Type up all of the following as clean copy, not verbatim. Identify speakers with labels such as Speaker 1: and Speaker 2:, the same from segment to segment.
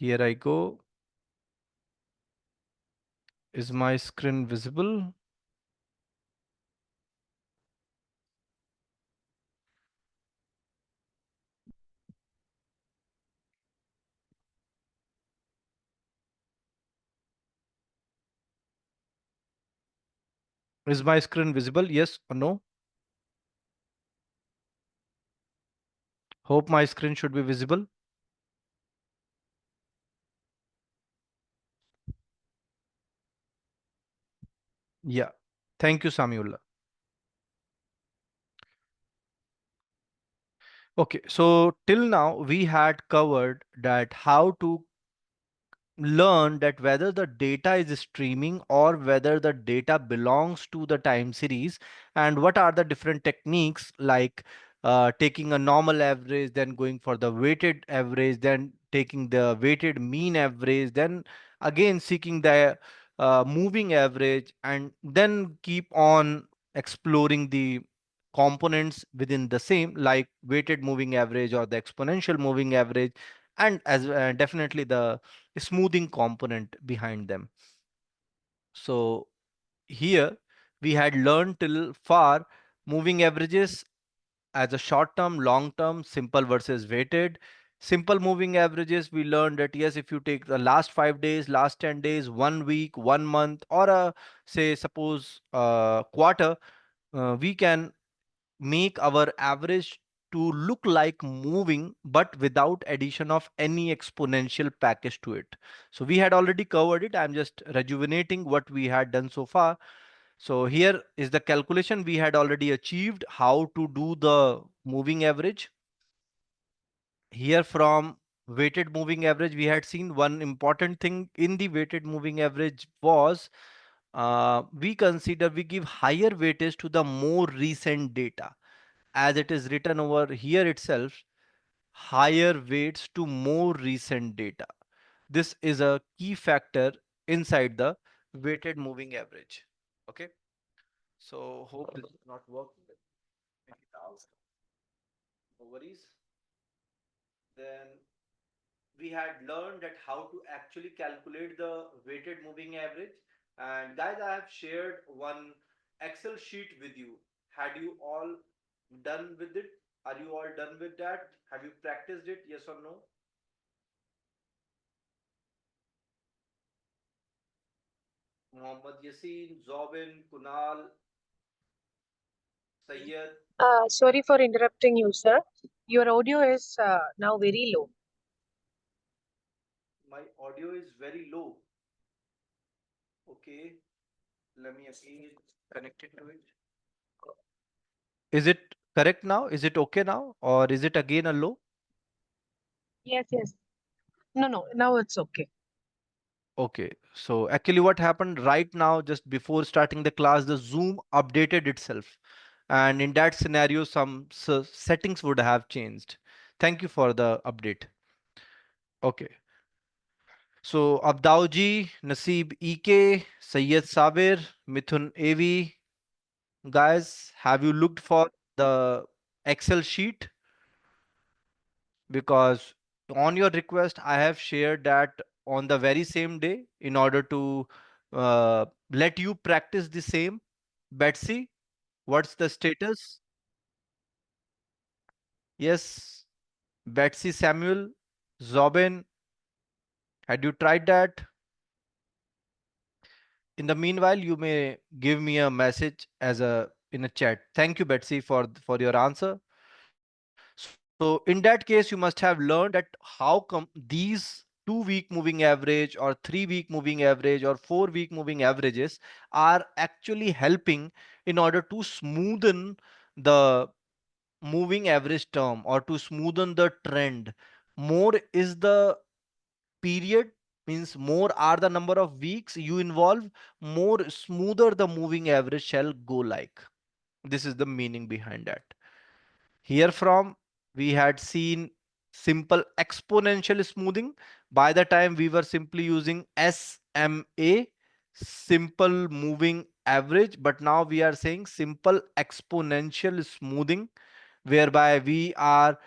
Speaker 1: Here I go. Is my screen visible? Is my screen visible? Yes or no? Hope my screen should be visible. Yeah. Thank you, Samiullah. Okay, so till now we had covered that how to learn that whether the data is streaming or whether the data belongs to the time series, and what are the different techniques like taking a normal average, then going for the weighted average, then taking the weighted mean average, then again seeking the moving average, and then keep on exploring the components within the same, like weighted moving average or the exponential moving average, and as definitely the smoothing component behind them. So here we had learned till far moving averages as a short term, long term, simple versus weighted. Simple moving averages, we learned that yes, if you take the last 5 days, last 10 days, 1 week, 1 month, or a say suppose quarter, we can make our average to look like moving but without addition of any exponential package to it. So we had already covered it. I'm just rejuvenating what we had done so far. So here is the calculation we had already achieved how to do the moving average. Here from weighted moving average, we had seen one important thing in the weighted moving average was we give higher weightage to the more recent data, as it is written over here itself, higher weights to more recent data. This is a key factor inside the weighted moving average. Okay, so hope this is not working. No worries. Then we had learned that how to actually calculate the weighted moving average. And guys, I have shared one Excel sheet with you. Had you all done with it? Are you all done with that? Have you practiced it? Yes or no? Mohammad Yassin, Zobin, Kunal, Sayyed.
Speaker 2: Sorry for interrupting you, sir. Your audio is now very low.
Speaker 1: My audio is very low. Okay, let me again connect it to it. Is it correct now? Is it okay now? Or is it again a low?
Speaker 2: Yes, yes. No, no. Now it's okay.
Speaker 1: Okay, so actually what happened right now, just before starting the class, the Zoom updated itself. And in that scenario, some settings would have changed. Thank you for the update. Okay, so Abdauji, Naseeb EK, Sayyed Sabir, Mithun AV, guys, have you looked for the Excel sheet? Because on your request, I have shared that on the very same day in order to let you practice the same. Betsy, what's the status? Yes, Betsy Samuel, Zobin, had you tried that? In the meanwhile, you may give me a message as a in a chat. Thank you, Betsy, for your answer. So in that case, you must have learned that how come these 2 week moving average or 3 week moving average or 4 week moving averages are actually helping in order to smoothen the moving average term or to smoothen the trend. More is the period, means more are the number of weeks you involve, more smoother the moving average shall go like. This is the meaning behind that. Here from we had seen simple exponential smoothing. By the time we were simply using SMA, simple moving average, but now we are saying simple exponential smoothing, whereby we are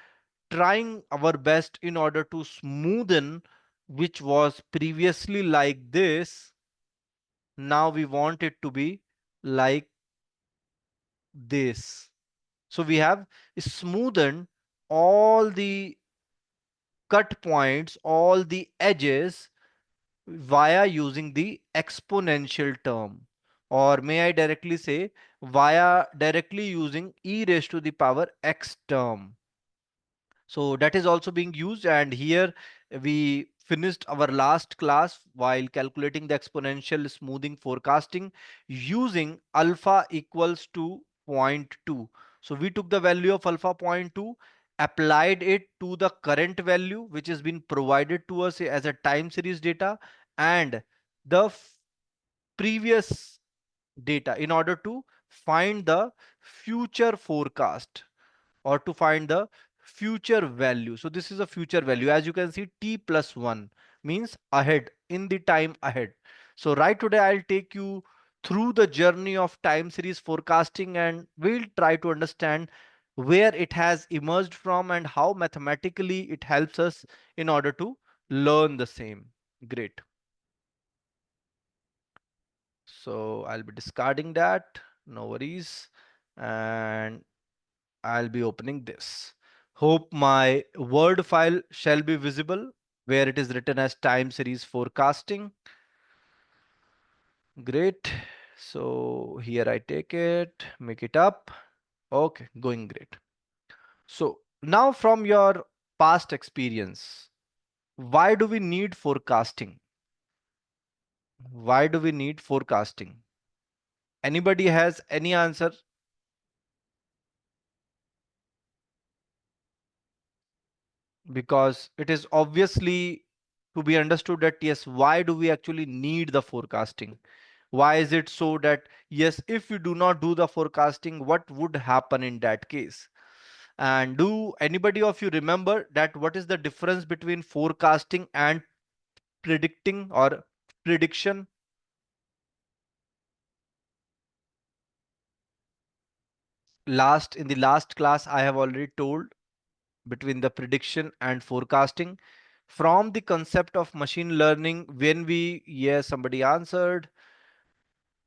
Speaker 1: trying our best in order to smoothen which was previously like this, now we want it to be like this. So we have smoothened all the cut points, all the edges via using the exponential term. Or may I directly say via directly using e raised to the power x term. So that is also being used, and here we finished our last class while calculating the exponential smoothing forecasting using alpha equals to zero point 0.2. So we took the value of alpha zero point 0.2, applied it to the current value which has been provided to us as a time series data, and the previous data in order to find the future forecast or to find the future value. So this is a future value. As you can see, t plus 1 means ahead, in the time ahead. So right today I'll take you through the journey of time series forecasting, and we'll try to understand where it has emerged from and how mathematically it helps us in order to learn the same. Great. So I'll be discarding that, no worries. And I'll be opening this. Hope my Word file shall be visible where it is written as time series forecasting. Great. So here I take it, make it up. Okay, going great. So now from your past experience, why do we need forecasting? Why do we need forecasting? Anybody has any answer? Because it is obviously to be understood that yes, why do we actually need the forecasting? Why is it so that yes, if we do not do the forecasting, what would happen in that case? And do anybody of you remember that what is the difference between forecasting and predicting or prediction? Last in the last class I have already told between the prediction and forecasting from the concept of machine learning. When we, yes, somebody answered.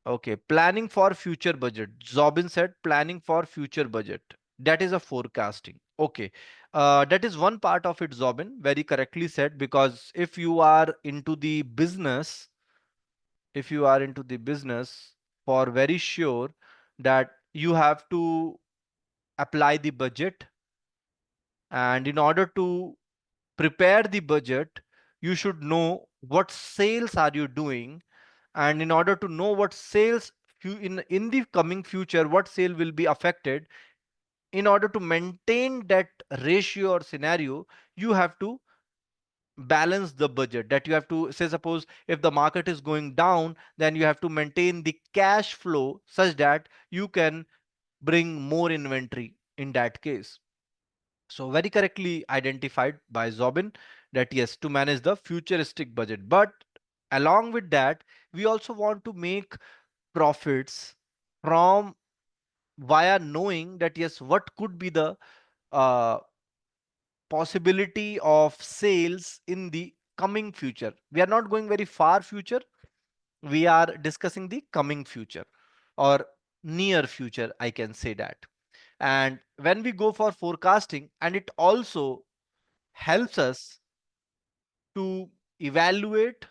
Speaker 1: Okay, planning for future budget. Zobin said planning for future budget. That is a forecasting. Okay, that is one part of it. Zobin very correctly said, because if you are into the business, if you are into the business, for very sure that you have to apply the budget, and in order to prepare the budget, you should know what sales are you doing, and in order to know what sales in the coming future, what sale will be affected, in order to maintain that ratio or scenario, you have to balance the budget. That you have to say, suppose if the market is going down, then you have to maintain the cash flow such that you can bring more inventory in that case. So very correctly identified by Zobin that yes, to manage the futuristic budget. But along with that, we also want to make profits from via knowing that yes, what could be the uh, possibility of sales in the coming future. We are not going very far future. We are discussing the coming future or near future, I can say that. And when we go for forecasting, and it also helps us to evaluate,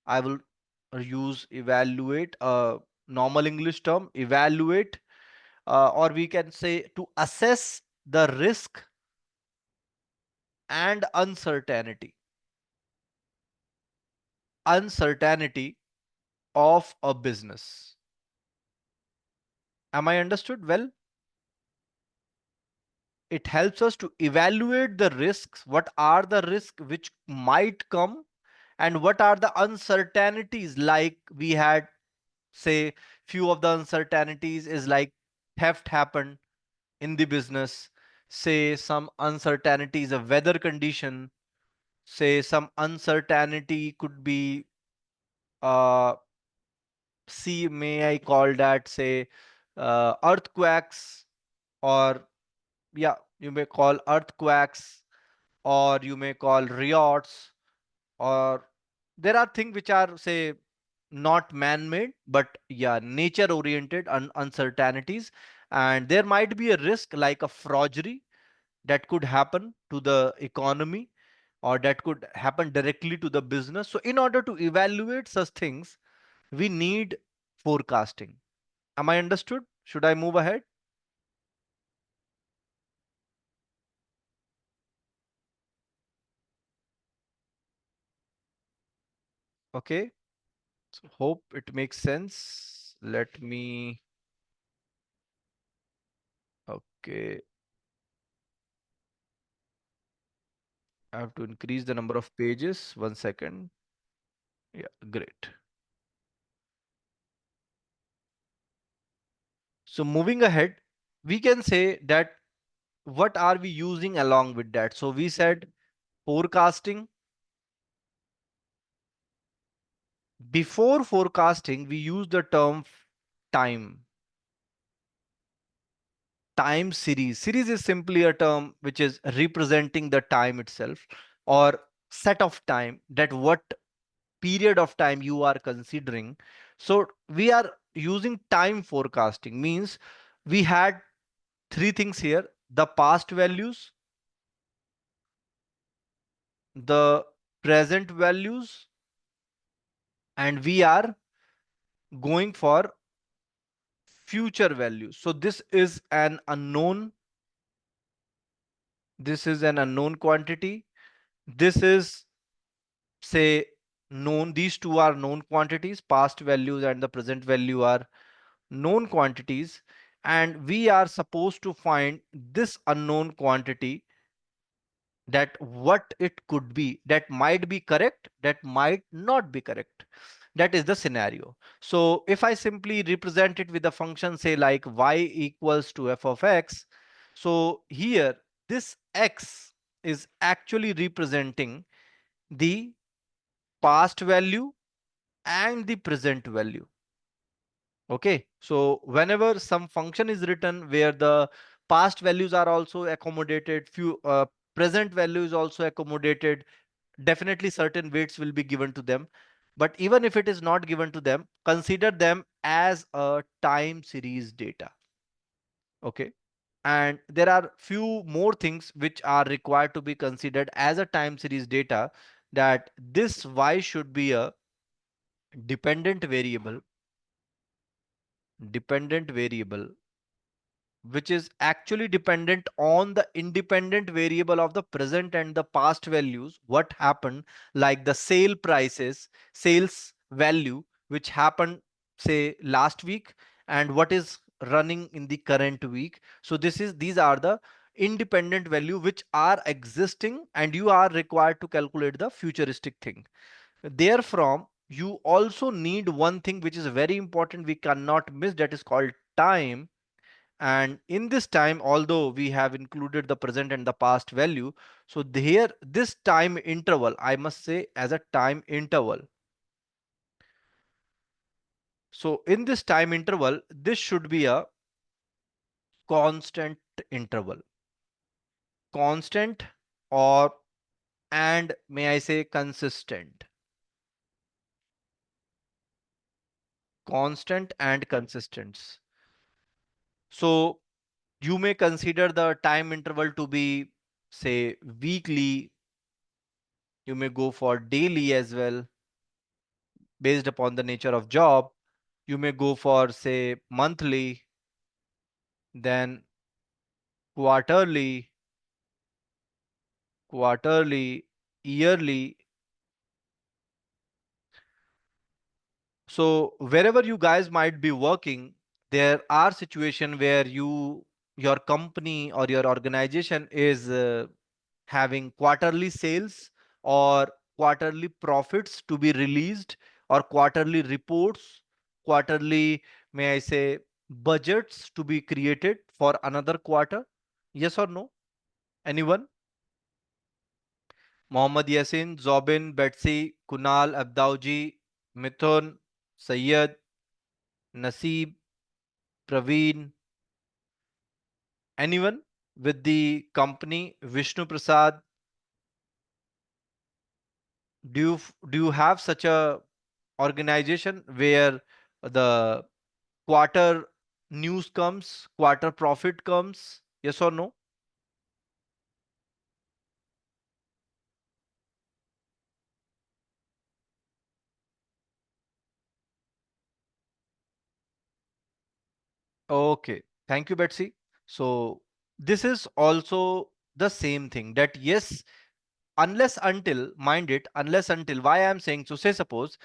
Speaker 1: I will use evaluate, a normal English term, evaluate, or we can say to assess the risk and uncertainty of a business. Am I understood well? It helps us to evaluate the risks. What are the risks which might come, and what are the uncertainties? Like we had, say, few of the uncertainties is like theft happened in the business. Say some uncertainties of weather condition. Say some uncertainty could be uh see, may I call that, say, earthquakes, or yeah, you may call earthquakes, or you may call riots, or there are things which are, say, not man-made, but yeah, nature-oriented uncertainties. And there might be a risk like a forgery that could happen to the economy, or that could happen directly to the business. So in order to evaluate such things, we need forecasting. Am I understood? Should I move ahead? Okay. So hope it makes sense. Let me, okay. I have to increase the number of pages. 1 second. Yeah, great. So moving ahead, we can say that what are we using along with that? So we said forecasting. Before forecasting, we use the term time. Time series. Series is simply a term which is representing the time itself, or set of time, that what period of time you are considering. So we are using time forecasting, means we had three things here: the past values, the present values, and we are going for future values. So this is an unknown. This is an unknown quantity. This is, say, known. These two are known quantities. Past values and the present value are known quantities. And we are supposed to find this unknown quantity, that what it could be, that might be correct, that might not be correct. That is the scenario. So if I simply represent it with a function, say like y equals to f of x, so here this x is actually representing the past value and the present value. Okay, so whenever some function is written where the past values are also accommodated, few present value is also accommodated, definitely certain weights will be given to them. But even if it is not given to them, consider them as a time series data. Okay. And there are few more things which are required to be considered as a time series data, that this y should be a dependent variable, dependent variable which is actually dependent on the independent variable of the present and the past values. What happened, like the sale prices, sales value, which happened, say, last week, and what is running in the current week. So these are the independent value which are existing, and you are required to calculate the futuristic thing. Therefrom, you also need one thing which is very important, we cannot miss, that is called time. And in this time, although we have included the present and the past value, so here this time interval, I must say, as a time interval. So in this time interval, this should be a constant interval. Constant, or, and may I say, consistent. Constant and consistent. So you may consider the time interval to be, say, weekly. You may go for daily as well, based upon the nature of job. You may go for, say, monthly, then quarterly, quarterly, yearly. So wherever you guys might be working, there are situations where your company or your organization is having quarterly sales, or quarterly profits to be released, or quarterly reports, quarterly, may I say, budgets to be created for another quarter. Yes or no? Anyone? Mohammad Yasin, Zobin, Betsy, Kunal, Abdauji, Mithun, Sayyed, Naseeb, Praveen. Anyone with the company Vishnu Prasad? Do you have such a organization where the quarter news comes, quarter profit comes? Yes or no? Okay. Thank you, Betsy. So this is also the same thing that yes, unless until, mind it, unless until, why I'm saying so, say suppose,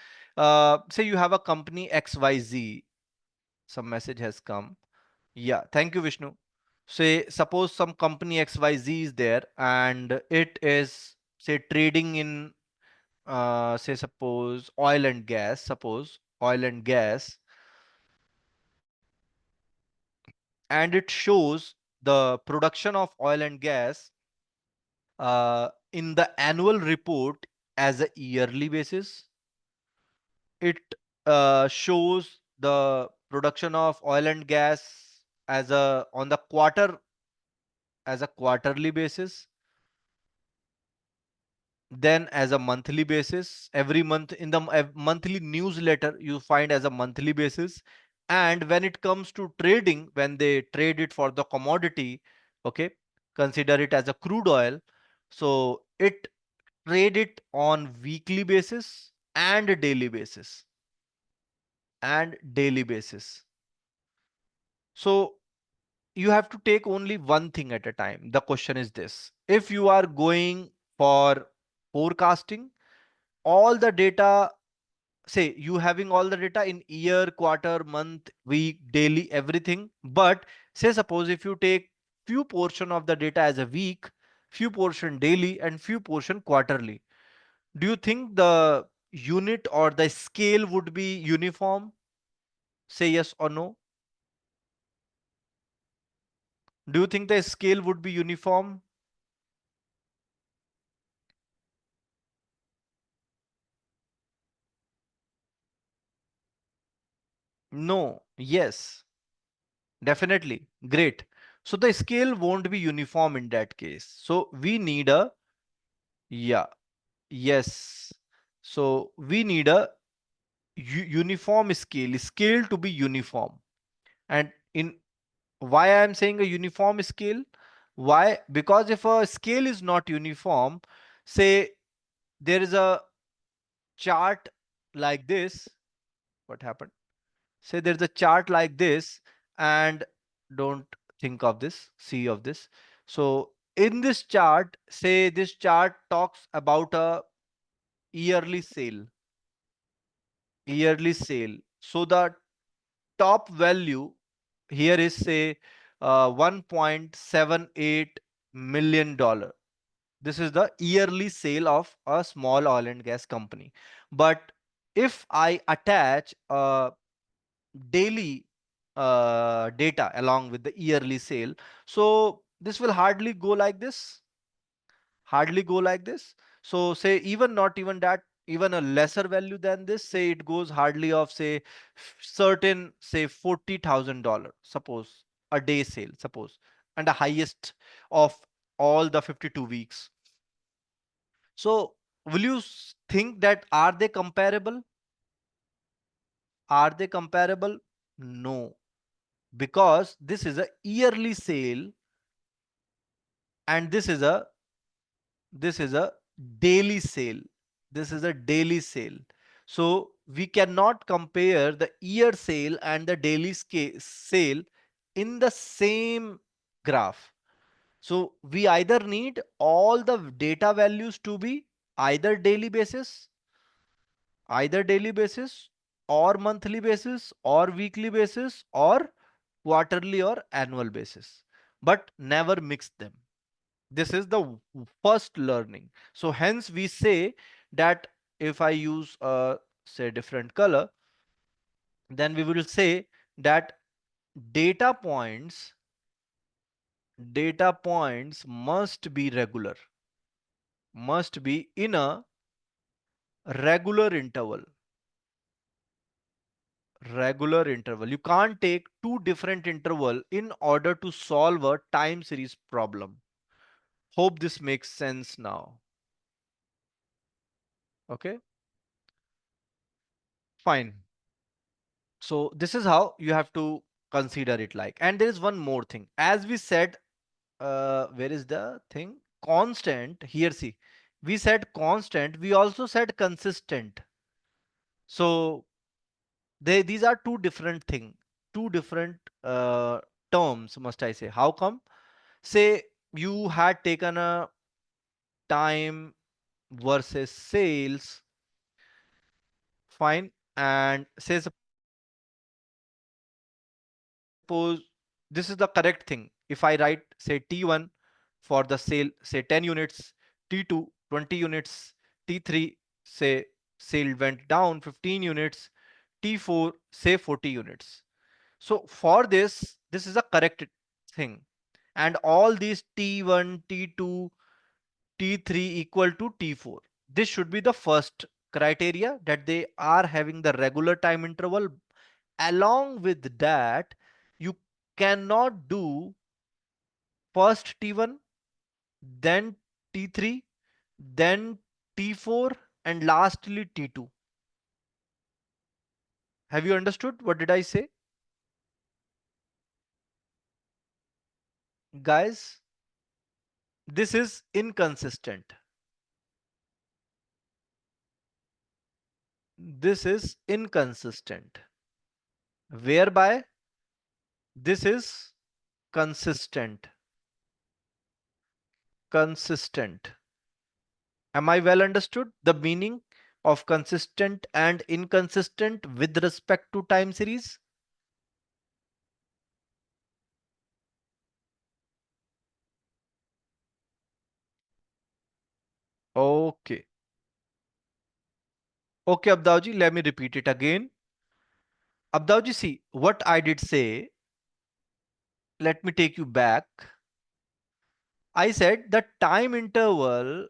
Speaker 1: say you have a company XYZ, some message has come. Yeah, thank you, Vishnu. Say suppose some company XYZ is there and it is say trading in say suppose oil and gas, suppose oil and gas, and it shows the production of oil and gas in the annual report as a yearly basis. It shows the production of oil and gas as a on the quarter as a quarterly basis, then as a monthly basis. Every month in the monthly newsletter you find as a monthly basis. And when it comes to trading, when they trade it for the commodity, okay, consider it as a crude oil, so it trade it on weekly basis and daily basis and daily basis. So you have to take only one thing at a time. The question is this: if you are going for forecasting, all the data, say you having all the data in year, quarter, month, week, daily, everything, but say suppose if you take few portion of the data as a week, few portion daily, and few portion quarterly, do you think the unit or the scale would be uniform? Say yes or no. Do you think the scale would be uniform? No. Yes. Definitely. Great. So the scale won't be uniform in that case. So we need a, yeah, yes. So we need a uniform scale to be uniform. And in why I am saying a uniform scale? Why? Because if a scale is not uniform, say there is a chart like this, what happened? Say there's a chart like this, and don't think of this, see of this. So in this chart, say this chart talks about a yearly sale, yearly sale. So the top value here is say 1.78 million dollar. This is the yearly sale of a small oil and gas company. But if I attach a daily data along with the yearly sale, so this will hardly go like this, hardly go like this. So say even not even that, even a lesser value than this, say it goes hardly of say certain say $40,000, suppose a day sale, suppose, and the highest of all the 52 weeks. So will you think that are they comparable? Are they comparable? No, because this is a yearly sale and this is a daily sale. This is a daily sale. So we cannot compare the year sale and the daily sale in the same graph. So we either need all the data values to be either daily basis, either daily basis or monthly basis or weekly basis or quarterly or annual basis, but never mix them. This is the first learning. So hence we say that if I use a say different color, then we will say that data points data points must be regular, must be in a regular interval, regular interval. You can't take two different interval in order to solve a time series problem. Hope this makes sense now. Okay, fine. So this is how you have to consider it like. And there is one more thing. As we said, where is the thing? Constant. Here, see, we said constant. We also said consistent. So these are two different thing, two different terms, must I say. How come? Say you had taken a time versus sales, fine, and say suppose this is the correct thing. If I write say T1 for the sale, say 10 units, T2 20 units, T3 say sale went down 15 units, T4 say 40 units. So for this is a correct thing. And all these T1, T2, T3 equal to T4. This should be the first criteria, that they are having the regular time interval. Along with that, you cannot do first T1, then T3, then T4, and lastly T2. Have you understood what did I say? Guys, this is inconsistent. This is inconsistent. Whereby this is consistent. Consistent. Am I well understood? The meaning of consistent and inconsistent with respect to time series? Okay. Okay, Abdauji, let me repeat it again. Abdauji, see, what I did say, let me take you back. I said the time interval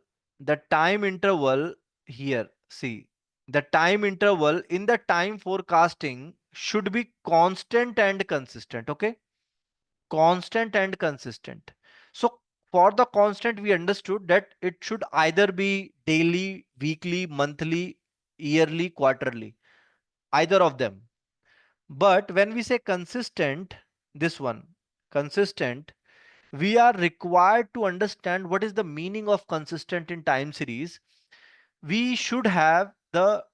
Speaker 1: here, see, the time interval in the time forecasting should be constant and consistent. Okay. Constant and consistent. So for the constant, we understood that it should either be daily, weekly, monthly, yearly, quarterly, either of them. But when we say consistent, this one, consistent, we are required to understand what is the meaning of consistent in time series. We should have the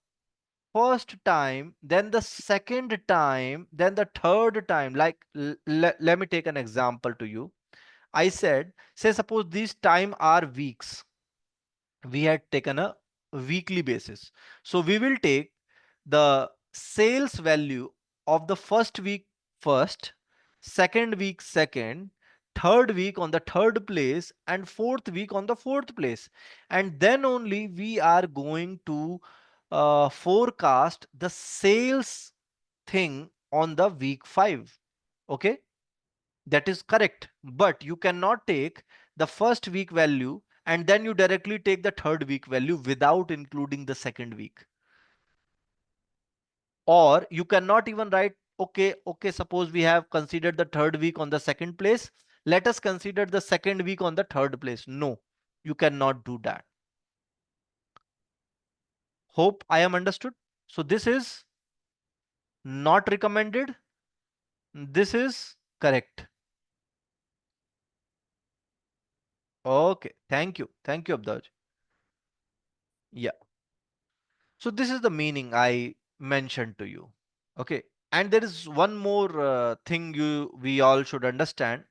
Speaker 1: first time, then the second time, then the third time. Like, let me take an example to you. I said, say, suppose these time are weeks. We had taken a weekly basis. So we will take the sales value of the first week first, second week second, third week on the third place, and fourth week on the fourth place. And then only we are going to forecast the sales thing on the week 5. Okay, that is correct. But you cannot take the first week value and then you directly take the third week value without including the second week. Or you cannot even write, okay, suppose we have considered the third week on the second place. Let us consider the second week on the third place. No, you cannot do that. Hope I am understood. So this is not recommended. This is correct. Okay. Thank you. Thank you, Abdaj. Yeah. So this is the meaning I mentioned to you. Okay. And there is one more thing we all should understand.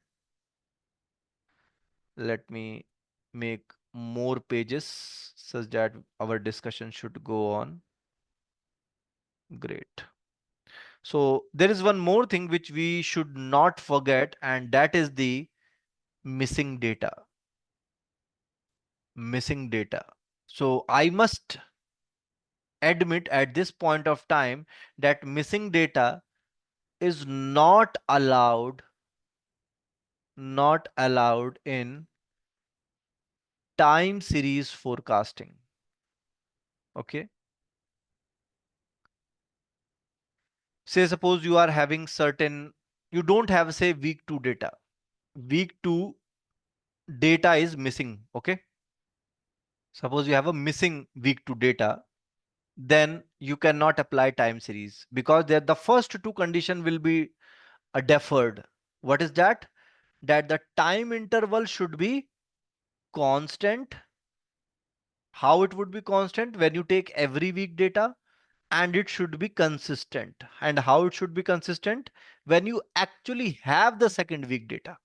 Speaker 1: Let me make more pages such that our discussion should go on. Great. So there is one more thing which we should not forget, and that is the missing data. Missing data. So I must admit at this point of time that missing data is not allowed in time series forecasting. Okay. Say suppose you are having certain, you don't have say week 2 data. Week 2 data is missing. Okay. Suppose you have a missing week 2 data, then you cannot apply time series because the first two condition will be deferred. What is that? That the time interval should be constant. How it would be constant? When you take every week data, and it should be consistent. And how it should be consistent? When you actually have the second week data.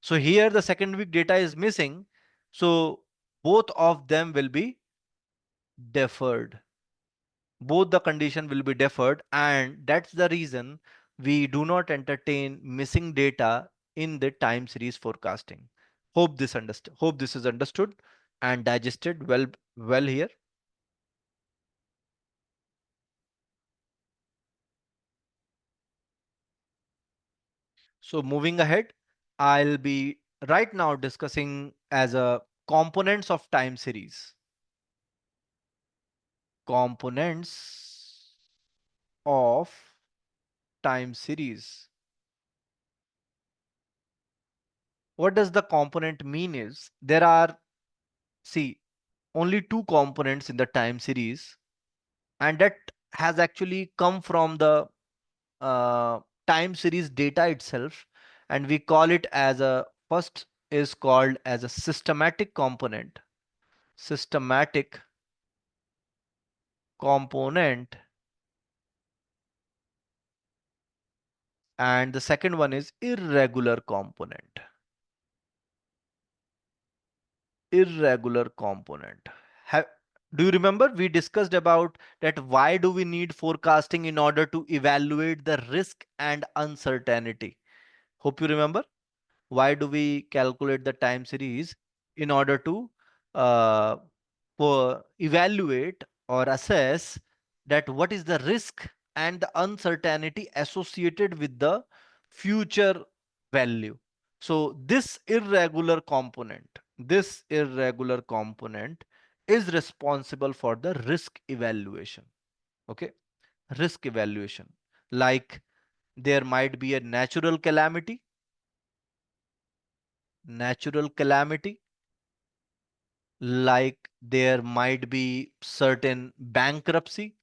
Speaker 1: So here the second week data is missing. So both of them will be deferred. Both the condition will be deferred, and that's the reason we do not entertain missing data in the time series forecasting. Hope this is understood and digested well here. So moving ahead, I'll be right now discussing as a components of time series. Components of time series. What does the component mean is there are, see, only two components in the time series, and that has actually come from the time series data itself, and we call it as a first is called as a systematic component. Systematic component, and the second one is irregular component. Irregular component. Have, do you remember we discussed about that why do we need forecasting in order to evaluate the risk and uncertainty? Hope you remember. Why do we calculate the time series? In order to uh, evaluate or assess that what is the risk and the uncertainty associated with the future value. So this irregular component is responsible for the risk evaluation. Okay, risk evaluation. Like there might be a natural calamity, like there might be certain bankruptcy,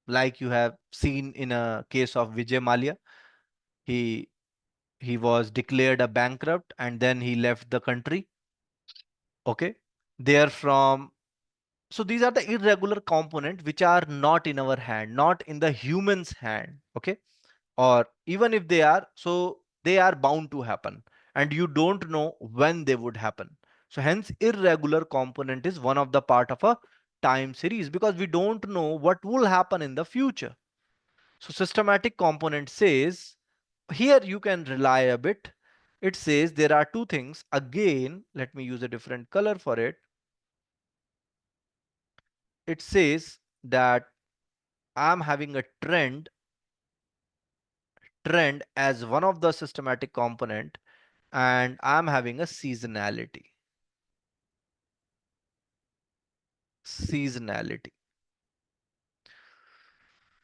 Speaker 1: like you have seen in a case of Vijay Mallya. He he was declared a bankrupt and then he left the country. Okay, therefrom, so these are the irregular component which are not in our hand, not in the human's hand. Okay, or even if they are, so they are bound to happen and you don't know when they would happen. So hence irregular component is one of the part of a time series because we don't know what will happen in the future. So systematic component says, here you can rely a bit. It says there are two things. Again, let me use a different color for it. It says that I'm having a trend as one of the systematic component, and I'm having a seasonality.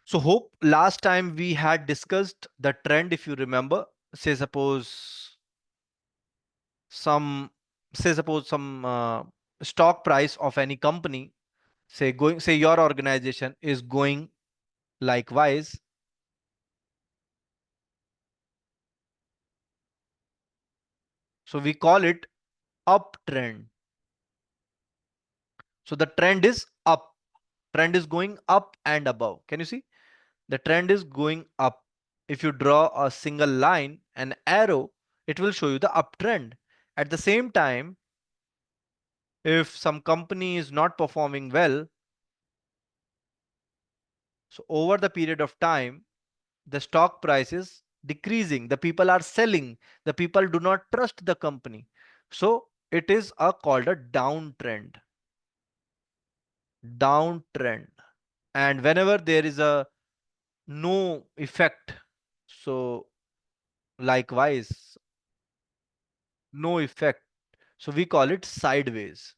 Speaker 1: So hope last time we had discussed the trend. If you remember, say some suppose some stock price of any company, say your organization is going likewise. So we call it uptrend. So the trend is up. Trend is going up and above. Can you see? The trend is going up. If you draw a single line, an arrow, it will show you the uptrend. At the same time, if some company is not performing well, so over the period of time, the stock price is decreasing. The people are selling. The people do not trust the company. So it is called a downtrend. Downtrend. And whenever there is a no effect, so likewise, no effect. So we call it sideways.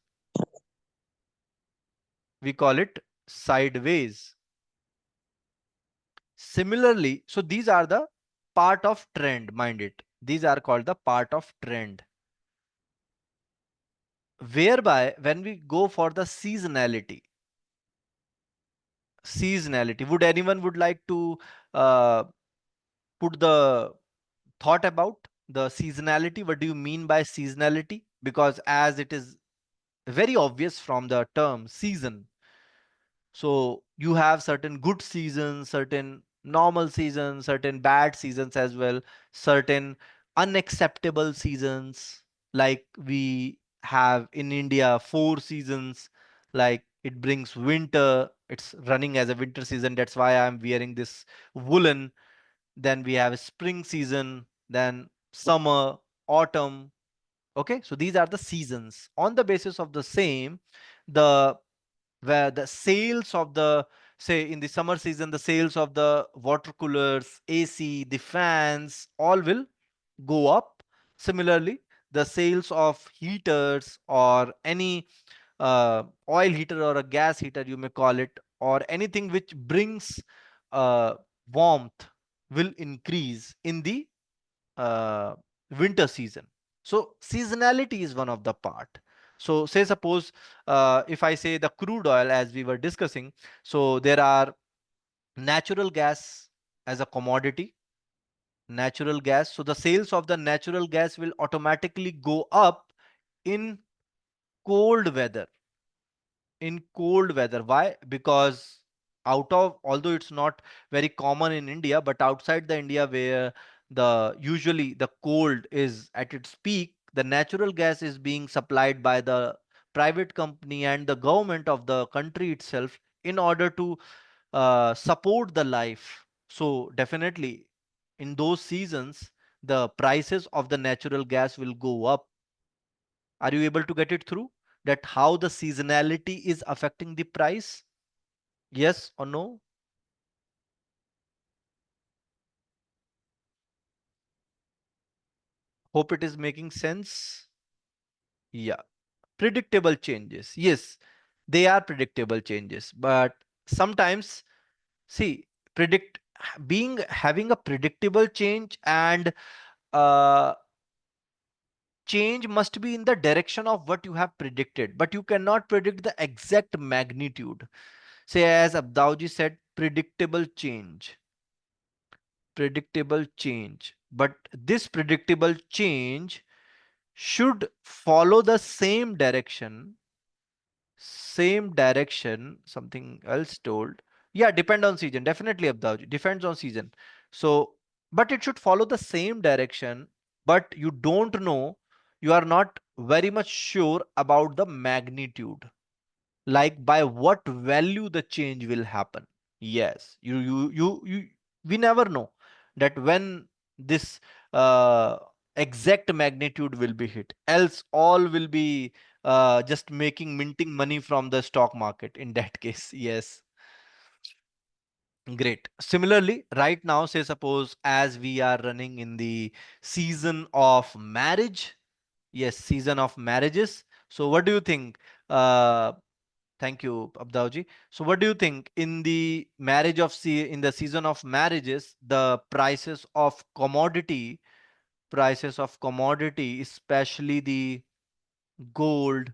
Speaker 1: We call it sideways. Similarly, so these are the part of trend, mind it. These are called the part of trend. Whereby when we go for the seasonality, would anyone would like to uh, put the thought about the seasonality? What do you mean by seasonality? Because as it is very obvious from the term season, so you have certain good seasons, certain normal seasons, certain bad seasons as well, certain unacceptable seasons, like we have in India 4 seasons. Like it brings winter, it's running as a winter season, that's why I'm wearing this woolen. Then we have a spring season, then summer, autumn. Okay, so these are the seasons. On the basis of the same, the where the sales of the, say in the summer season, the sales of the water coolers, AC, the fans, all will go up. Similarly, the sales of heaters or any oil heater or a gas heater, you may call it, or anything which brings uh, warmth, will increase in the uh, winter season. So seasonality is one of the part. So say suppose if I say the crude oil, as we were discussing, so there are natural gas as a commodity, natural gas. So the sales of the natural gas will automatically go up in cold weather. In cold weather. Why? Because out of, although it's not very common in India, but outside the India where the usually the cold is at its peak, the natural gas is being supplied by the private company and the government of the country itself in order to support the life. So definitely in those seasons, the prices of the natural gas will go up. Are you able to get it through? That how the seasonality is affecting the price? Yes or no? Hope it is making sense. Yeah. Predictable changes. Yes, they are predictable changes. But sometimes, see, predict being having a predictable change, and uh, change must be in the direction of what you have predicted, but you cannot predict the exact magnitude. Say, as Abdauji said, predictable change. But this predictable change should follow the same direction, something else told. Yeah, depend on season. Definitely, Abdauji, depends on season. So, but it should follow the same direction, but you don't know, you are not very much sure about the magnitude, like by what value the change will happen. Yes, we never know that when this uh, exact magnitude will be hit, else all will be just making minting money from the stock market in that case. Yes. Great. Similarly, right now, say suppose as we are running in the season of marriage. Yes, season of marriages. So what do you think? Thank you, Abdauji. So, what do you think in the in the season of marriages, the prices of commodity, especially the gold,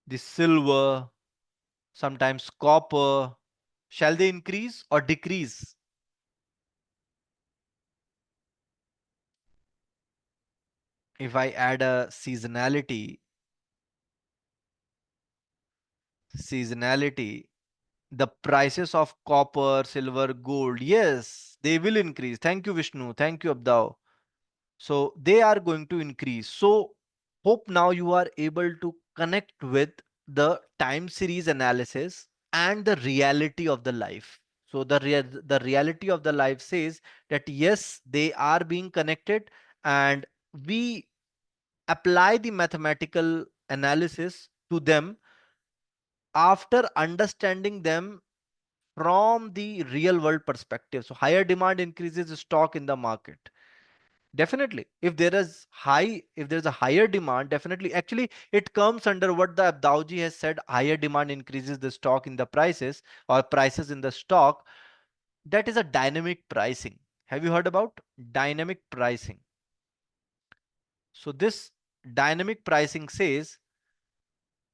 Speaker 1: the silver, sometimes copper, shall they increase or decrease? If I add a seasonality, the prices of copper, silver, gold, yes, they will increase. Thank you, Vishnu. Thank you, Abdau. So they are going to increase. So hope now you are able to connect with the time series analysis and the reality of the life. So the reality of the life says that yes, they are being connected, and we apply the mathematical analysis to them after understanding them from the real world perspective. So higher demand increases stock in the market. Definitely. If there's a higher demand, definitely. Actually, it comes under what the Abdauji has said, higher demand increases the stock in the prices or prices in the stock. That is a dynamic pricing. Have you heard about dynamic pricing? So this dynamic pricing says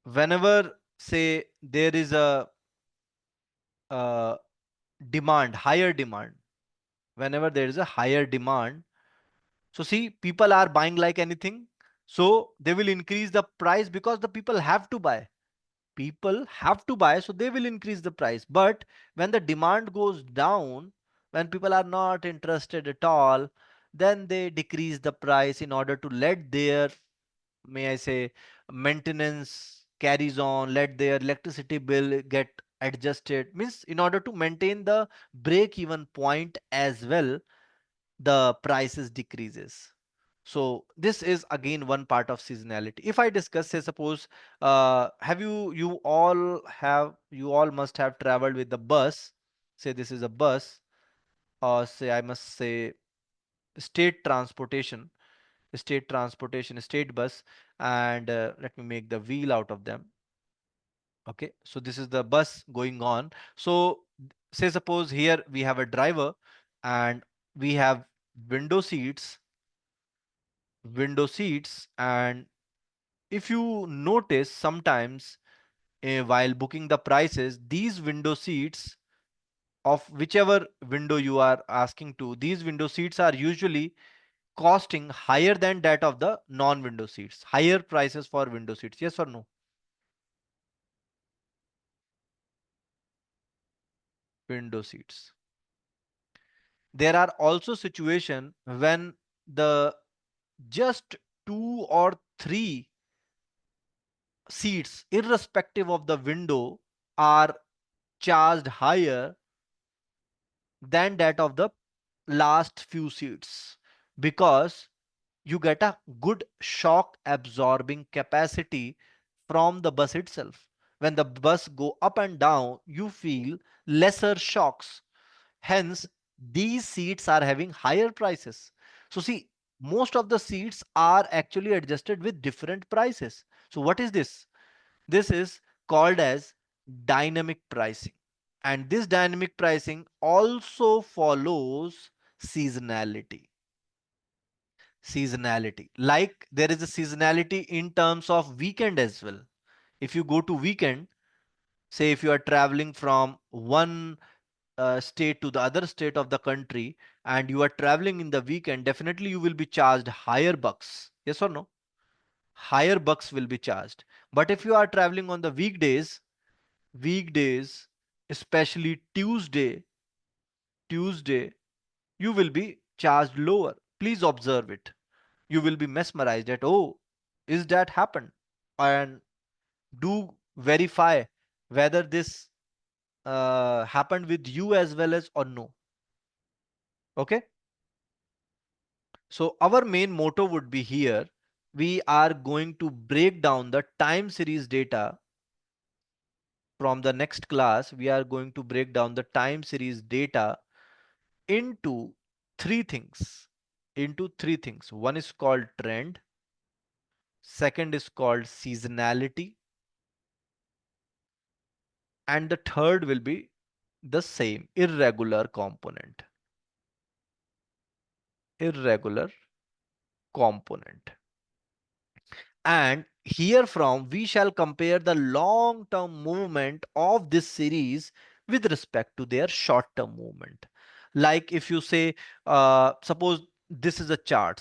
Speaker 1: whenever say there is a uh, demand, higher demand, whenever there is a higher demand, so see, people are buying like anything, so they will increase the price because the people have to buy. People have to buy, so they will increase the price. But when the demand goes down, when people are not interested at all, then they decrease the price in order to let their, may I say, maintenance carries on, let their electricity bill get adjusted, means in order to maintain the break even point as well, the prices decreases. So this is again one part of seasonality. If I discuss, say suppose, have you all must have traveled with the bus. Say this is a bus, or say I must say state transportation, state bus, and let me make the wheel out of them. Okay, so this is the bus going on. So say suppose here we have a driver, and we have window seats, and if you notice sometimes, while booking the prices, these window seats of whichever window you are asking to, these window seats are usually costing higher than that of the non-window seats, higher prices for window seats, yes or no? Window seats. There are also situation when the just two or three seats irrespective of the window are charged higher than that of the last few seats, because you get a good shock absorbing capacity from the bus itself. When the bus go up and down, you feel lesser shocks. Hence, these seats are having higher prices. So see, most of the seats are actually adjusted with different prices. So what is this? This is called as dynamic pricing. And this dynamic pricing also follows seasonality. Seasonality. Like there is a seasonality in terms of weekend as well. If you go to weekend, say if you are traveling from one state to the other state of the country and you are traveling in the weekend, definitely you will be charged higher bucks. Yes or no? Higher bucks will be charged. But if you are traveling on the weekdays, especially Tuesday, you will be charged lower. Please observe it. You will be mesmerized at, oh, is that happened? And do verify whether this happened with you as well as or no. Okay. So our main motto would be here. We are going to break down the time series data from the next class. We are going to break down the time series data into three things. One is called trend, second is called seasonality, and the third will be the same, irregular component. And here from we shall compare the long term movement of this series with respect to their short term movement. Like if you say, suppose this is a chart,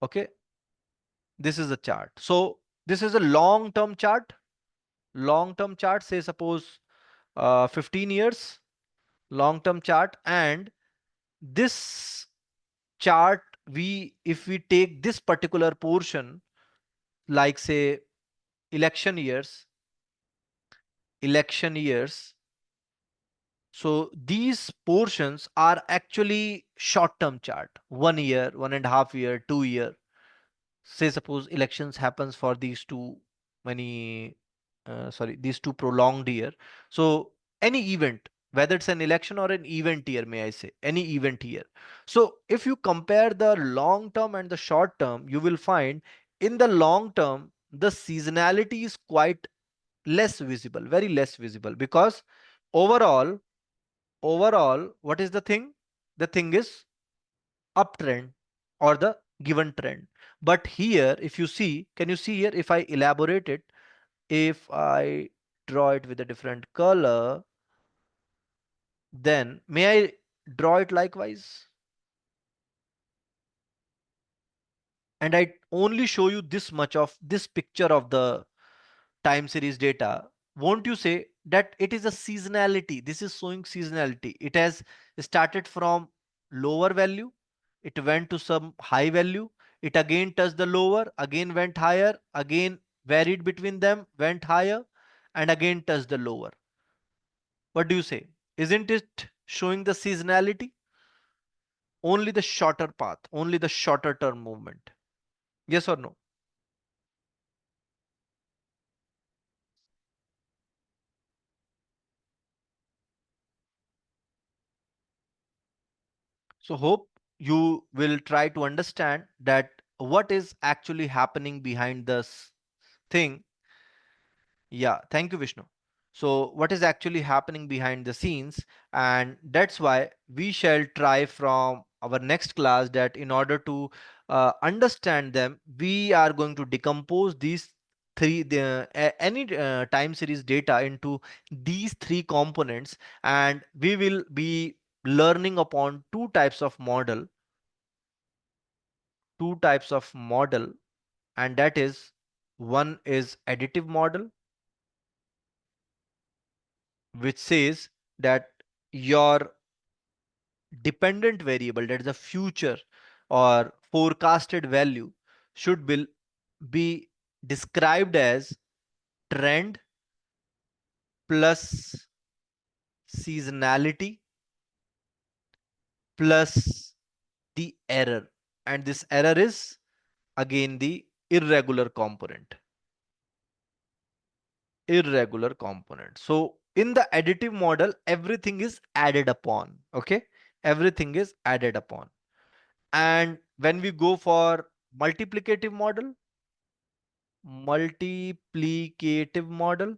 Speaker 1: okay, this is a chart. So this is a long term chart, say suppose 15 years, long term chart. And this chart, we if we take this particular portion, like say election years, election years so these portions are actually short term chart, 1 year, 1.5 year, 2 year. Say suppose elections happens for these two many sorry, these two prolonged year. So any event, whether it's an election or an event year, may I say any event year. So if you compare the long term and the short term, you will find in the long term the seasonality is quite less visible, very less visible, because overall overall, what is the thing? The thing is uptrend or the given trend. But here, if you see, can you see here, if I elaborate it, if I draw it with a different color, then may I draw it likewise? And I only show you this much of this picture of the time series data. Won't you say that it is a seasonality? This is showing seasonality. It has started from lower value, it went to some high value, it again touched the lower, again went higher, again varied between them, went higher, and again touched the lower. What do you say? Isn't it showing the seasonality? Only the shorter path, only the shorter term movement. Yes or no? So hope you will try to understand that what is actually happening behind this thing. Yeah, thank you, Vishnu. So what is actually happening behind the scenes, and that's why we shall try from our next class that in order to understand them, we are going to decompose these any time series data into these three components, and we will be learning upon two types of model, and that is, one is additive model, which says that your dependent variable, that is the future or forecasted value, should be described as trend plus seasonality plus the error, and this error is again the irregular component. So in the additive model, everything is added upon. Okay, everything is added upon. And when we go for multiplicative model, multiplicative model,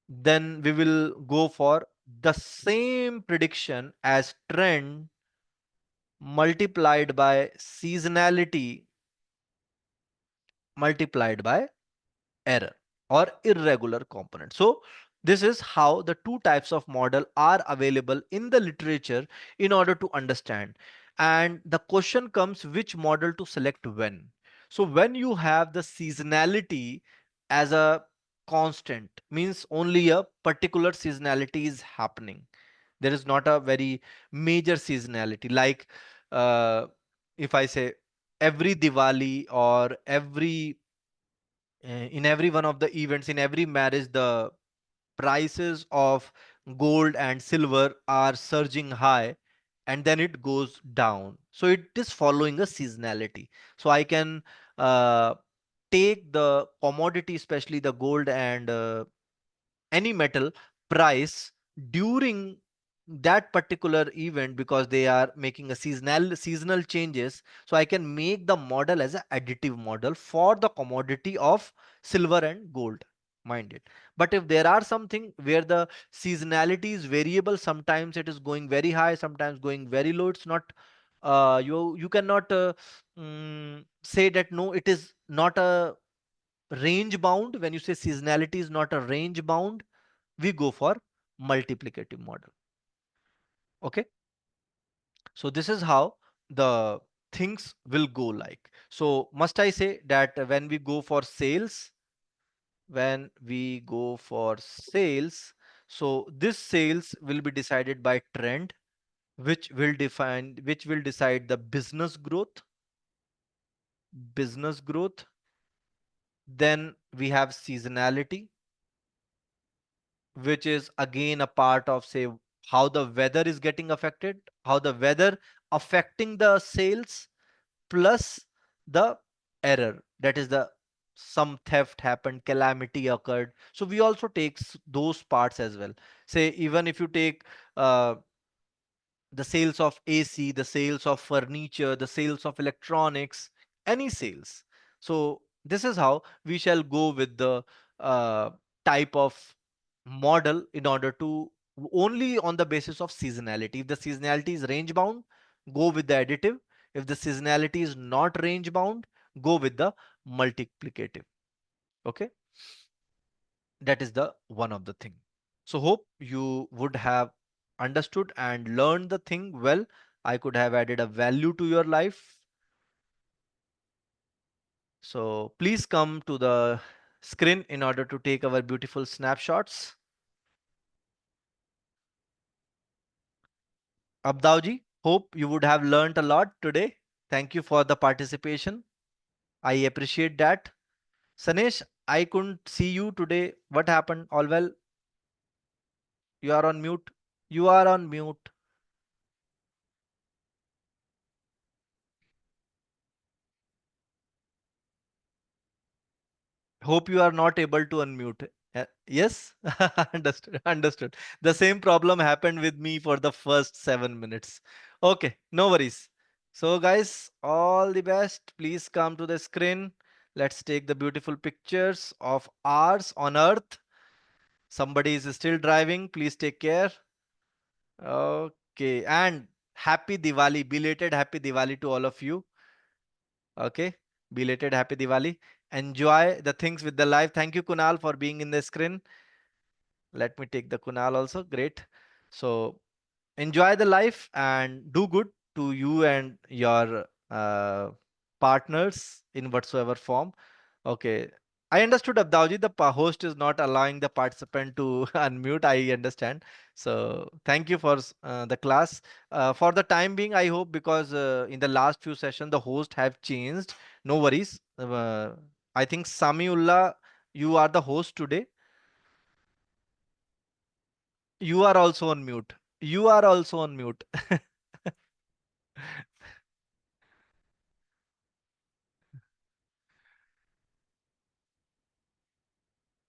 Speaker 1: then we will go for the same prediction as trend multiplied by seasonality multiplied by error or irregular component. So this is how the two types of model are available in the literature in order to understand. And the question comes, which model to select when? So when you have the seasonality as a constant, means only a particular seasonality is happening. There is not a very major seasonality like, uh, if I say every Diwali or in every one of the events, in every marriage, the prices of gold and silver are surging high, and then it goes down. So it is following a seasonality. So I can uh, take the commodity, especially the gold and any metal price during that particular event, because they are making a seasonal changes. So I can make the model as an additive model for the commodity of silver and gold, mind it. But if there are something where the seasonality is variable, sometimes it is going very high, sometimes going very low, it's not you cannot say that no, it is not a range bound. When you say seasonality is not a range bound, we go for multiplicative model. Okay, so this is how the things will go like. So must I say that when we go for sales, so this sales will be decided by trend, which will decide the business growth. Then we have seasonality, which is again a part of, say, how the weather is getting affected, how the weather affecting the sales, plus the error, that is the some theft happened, calamity occurred. So we also take those parts as well. Say even if you take uh, the sales of AC, the sales of furniture, the sales of electronics, any sales. So this is how we shall go with the uh, type of model in order to only on the basis of seasonality. If the seasonality is range bound, go with the additive. If the seasonality is not range bound, go with the multiplicative. Okay, that is the one of the thing. So hope you would have understood and learned the thing well. I could have added a value to your life. So please come to the screen in order to take our beautiful snapshots. Abdauji, hope you would have learned a lot today. Thank you for the participation. I appreciate that. Sanesh, I couldn't see you today. What happened? All well? You are on mute. You are on mute. Hope you are not able to unmute. Yes? Understood. Understood. The same problem happened with me for the first 7 minutes. Okay, no worries. So, guys, all the best. Please come to the screen. Let's take the beautiful pictures of ours on Earth. Somebody is still driving. Please take care. Okay. And happy Diwali. Belated happy Diwali to all of you. Okay. Belated happy Diwali. Enjoy the things with the life. Thank you, Kunal, for being in the screen. Let me take the Kunal also. Great. So enjoy the life and do good to you and your partners in whatsoever form. Okay. I understood, Abdauji, the host is not allowing the participant to unmute. I understand. So thank you for the class. For the time being, I hope, because in the last few sessions, the host have changed. No worries. I think Samiullah, you are the host today. You are also on mute. You are also on mute.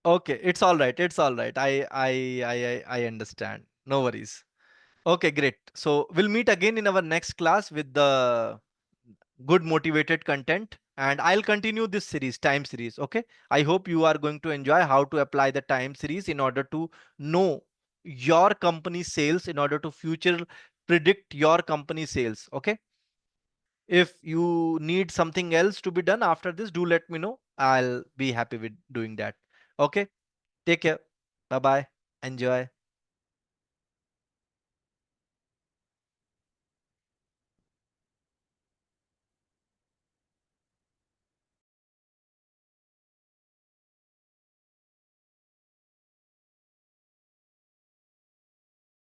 Speaker 1: Okay, it's all right. It's all right. I understand. No worries. Okay, great. So we'll meet again in our next class with the good motivated content, and I'll continue this series, time series. Okay. I hope you are going to enjoy how to apply the time series in order to know your company sales, in order to future predict your company sales. Okay. If you need something else to be done after this, do let me know. I'll be happy with doing that. Okay. Take care. Bye bye. Enjoy.